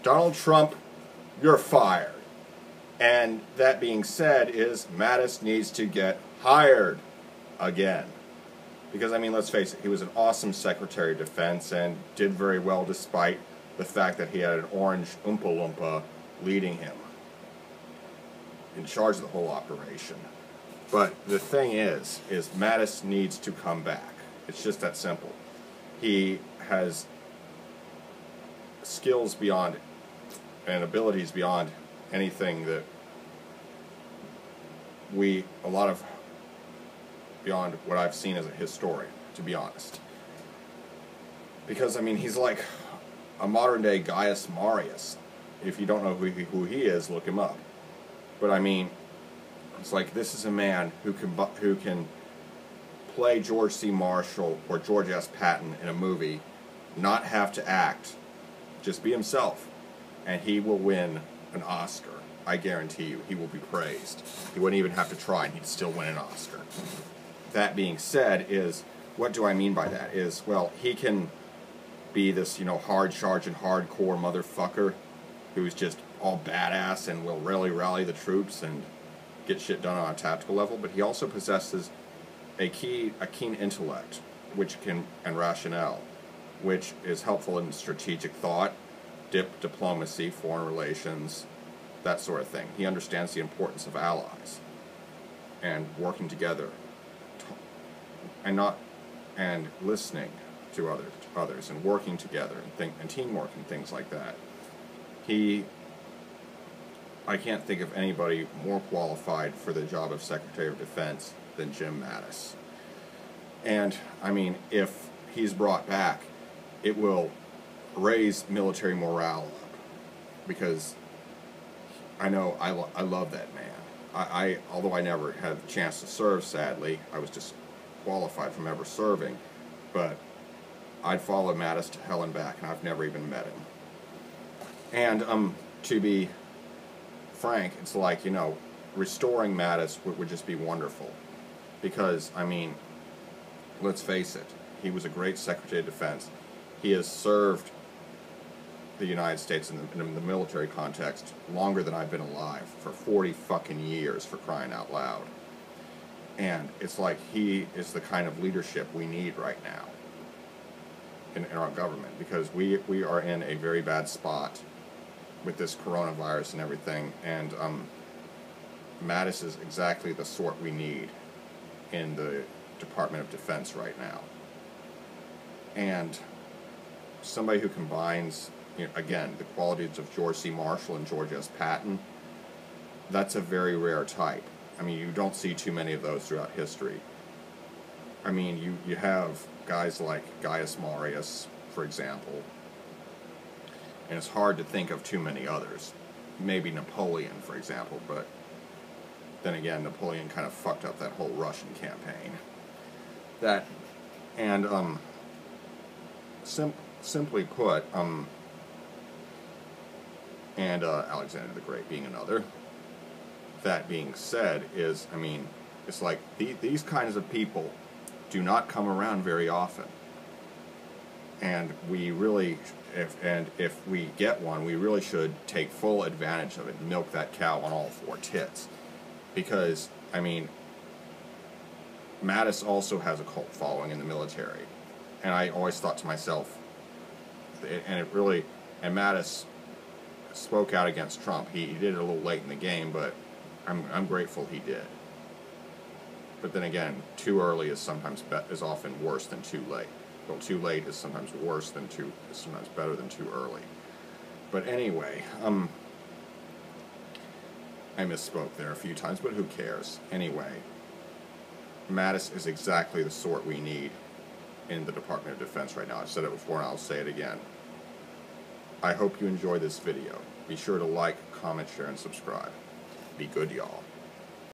Donald Trump, you're fired. And that being said is Mattis needs to get hired again. Because, I mean, let's face it, he was an awesome Secretary of Defense and did very well despite the fact that he had an orange Oompa Loompa leading him, in charge of the whole operation. But the thing is Mattis needs to come back. It's just that simple. He has skills beyond and abilities beyond anything that beyond what I've seen as a historian, to be honest. Because, I mean, he's like a modern-day Gaius Marius. If you don't know who he is, look him up. But, I mean, it's like this is a man who can play George C. Marshall or George S. Patton in a movie, not have to act, just be himself, and he will win an Oscar. I guarantee you, he will be praised. He wouldn't even have to try, and he'd still win an Oscar. That being said, what do I mean by that? Well, he can be this, hard-charging, hardcore motherfucker who's just all badass and will really rally the troops and get shit done on a tactical level, but he also possesses a keen intellect, and rationale, which is helpful in strategic thought, diplomacy, foreign relations, that sort of thing. He understands the importance of allies and working together, and listening to others, and working together, and teamwork and things like that. I can't think of anybody more qualified for the job of Secretary of Defense than Jim Mattis. And, I mean, if he's brought back, it will raise military morale up. Because I know I love that man. Although I never had the chance to serve, sadly, I was disqualified from ever serving, but I'd follow Mattis to hell and back, and I've never even met him. And, to be frank, it's like, restoring Mattis would just be wonderful. Because, I mean, let's face it, he was a great Secretary of Defense. He has served the United States in the military context longer than I've been alive, for 40 fucking years, for crying out loud. And it's like he is the kind of leadership we need right now in our government, because we are in a very bad spot with this coronavirus and everything, and Mattis is exactly the sort we need in the Department of Defense right now. And somebody who combines, again, the qualities of George C. Marshall and George S. Patton, that's a very rare type. I mean, you don't see too many of those throughout history. I mean, you have guys like Gaius Marius, for example, and it's hard to think of too many others. Maybe Napoleon, for example, but then again, Napoleon kind of fucked up that whole Russian campaign. Simply put, and Alexander the Great being another. That being said, I mean, it's like these kinds of people do not come around very often, and we really, if we get one, we really should take full advantage of it and milk that cow on all four tits, because, I mean, Mattis also has a cult following in the military, and I always thought to myself, and Mattis spoke out against Trump. He did it a little late in the game, but I'm grateful he did. But then again, too early is often worse than too late. Well, too late is sometimes worse than is sometimes better than too early. But anyway, I misspoke there a few times, but who cares? Anyway, Mattis is exactly the sort we need in the Department of Defense right now. I've said it before and I'll say it again. I hope you enjoy this video. Be sure to like, comment, share, and subscribe. Be good, y'all.